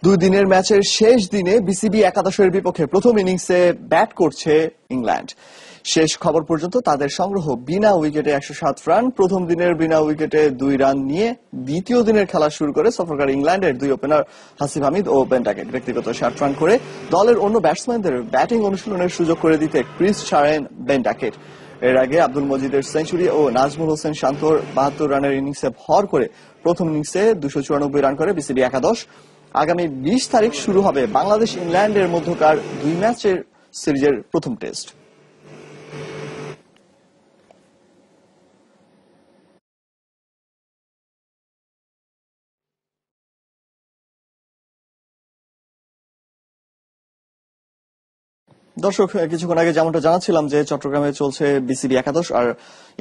দুই দিনের ম্যাচের শেষ দিনে বিসিবি একাদশের বিপক্ষে প্রথম ইনিংসে ব্যাট করছে ইংল্যান্ড। শেষ খবর পর্যন্ত তাদের সংগ্রহ বিনা উইকেটে 107 রান। প্রথম দিনের বিনা উইকেটে 2 রান নিয়ে দ্বিতীয় দিনের খেলা শুরু করে সফরকারী ইংল্যান্ডের দুই ওপেনার হাসিব হামিদ ও বেন ডাকেট ব্যক্তিগত 60 রান করে দলের অন্য ব্যাটসম্যানদের ব্যাটিং অনুশীলনের সুযোগ করে দিতে ক্রিজ ছাড়েন বেন ডাকেট। এর আগে আব্দুল মজিদের সেঞ্চুরি ও নাজমুল হোসেন শান্তর 72 রানের ইনিংসে ভর করে প্রথম ইনিংসে 294 রান করে বিসিবি একাদশ। আগামী 20 তারিখ শুরু হবে বাংলাদেশ ইংল্যান্ডের মধ্যকার 2 ম্যাচের সিরিজের প্রথম টেস্ট। দর্শক, কিছুক্ষণ আগে যেমনটা জানাচ্ছিলাম যে চট্টগ্রামে চলছে বিসিবি একাদশ আর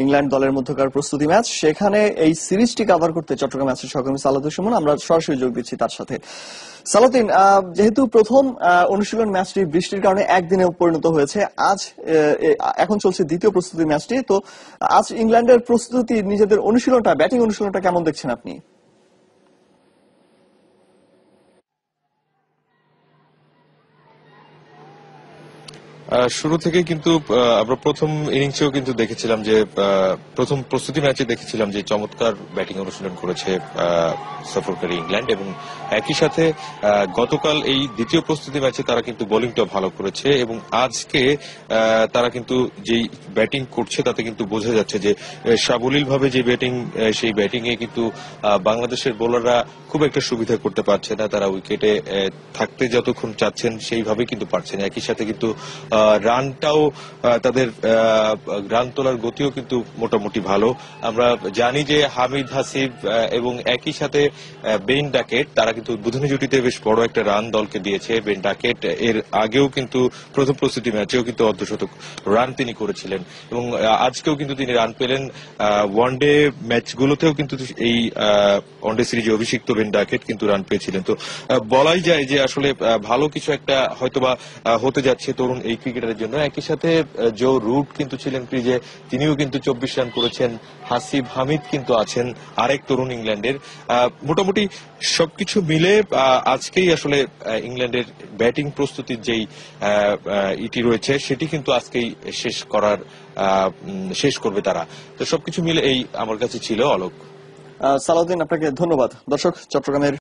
ইংল্যান্ড দলের মধ্যকার প্রস্তুতি ম্যাচ। সেখানে এই সিরিজটি কভার করতে চট্টগ্রাম ম্যাচের সহকর্মী সালাউদ্দিন সুমন, আমরা সরাসরি যোগ দিচ্ছি তার সাথে। সালাউদ্দিন, যেহেতু প্রথম অনুশীলন ম্যাচটি বৃষ্টির কারণে একদিনে পরিণত হয়েছে, আজ এখন চলছে দ্বিতীয় প্রস্তুতি ম্যাচটি, তো আজ ইংল্যান্ডের প্রস্তুতি, নিজেদের অনুশীলনটা, ব্যাটিং অনুশীলনটা কেমন দেখছেন আপনি? শুরু থেকে কিন্তু আমরা প্রথম ইনিংসেও কিন্তু দেখেছিলাম যে প্রথম প্রস্তুতি ম্যাচে দেখেছিলাম যে চমৎকার ব্যাটিং অনুশীলন করেছে সফরকারী ইংল্যান্ড, এবং একই সাথে গতকাল এই দ্বিতীয় প্রস্তুতি ম্যাচে তারা কিন্তু বোলিংটা ভালো করেছে, এবং আজকে তারা কিন্তু যেই ব্যাটিং করছে তাতে কিন্তু বোঝা যাচ্ছে যে সাবলীল ভাবে যে ব্যাটিং, সেই ব্যাটিং এ কিন্তু বাংলাদেশের বোলাররা খুব একটা সুবিধা করতে পারছে না। তারা উইকেটে থাকতে যতক্ষণ চাচ্ছেন সেইভাবে কিন্তু পারছে না। একই সাথে কিন্তু রানটাও তাদের রান তোলার গতিও কিন্তু মোটামুটি ভালো। আমরা জানি যে হামিদ, হাসিব এবং একই সাথে বেন ডাকেট, তারা কিন্তু উদ্বোধনী জুটিতে বেশ বড় একটা রান দলকে দিয়েছে। বেন ডাকেট এর আগেও কিন্তু প্রথম প্রস্তুতি ম্যাচেও কিন্তু অর্ধশতক রান তিনি করেছিলেন, এবং আজকেও কিন্তু তিনি রান পেলেন। ওয়ানডে ম্যাচগুলোতেও কিন্তু এই ওয়ানডে সিরিজে অভিষিক্ত বেন ডাকেট কিন্তু রান পেয়েছিলেন। তো বলাই যায় যে আসলে ভালো কিছু একটা হয়তোবা হতে যাচ্ছে তরুণ এই ক্রিকেটারের জন্য। একই সাথে জো রুট কিন্তু ছিলেন ক্রিজে, তিনিও কিন্তু 24 রান করেছেন। হাসিব হামিদ কিন্তু আছেন, আরেক তরুণ ইংল্যান্ডের। মোটামুটি সবকিছু মিলে আজকেই আসলে ইংল্যান্ডের ব্যাটিং প্রস্তুতির যেই ইটি রয়েছে সেটি কিন্তু আজকেই শেষ করবে তারা। তো সবকিছু মিলে এই আমার কাছে ছিল অলোক। সালাউদ্দিন, আপনাকে ধন্যবাদ। দর্শক, চট্টগ্রামের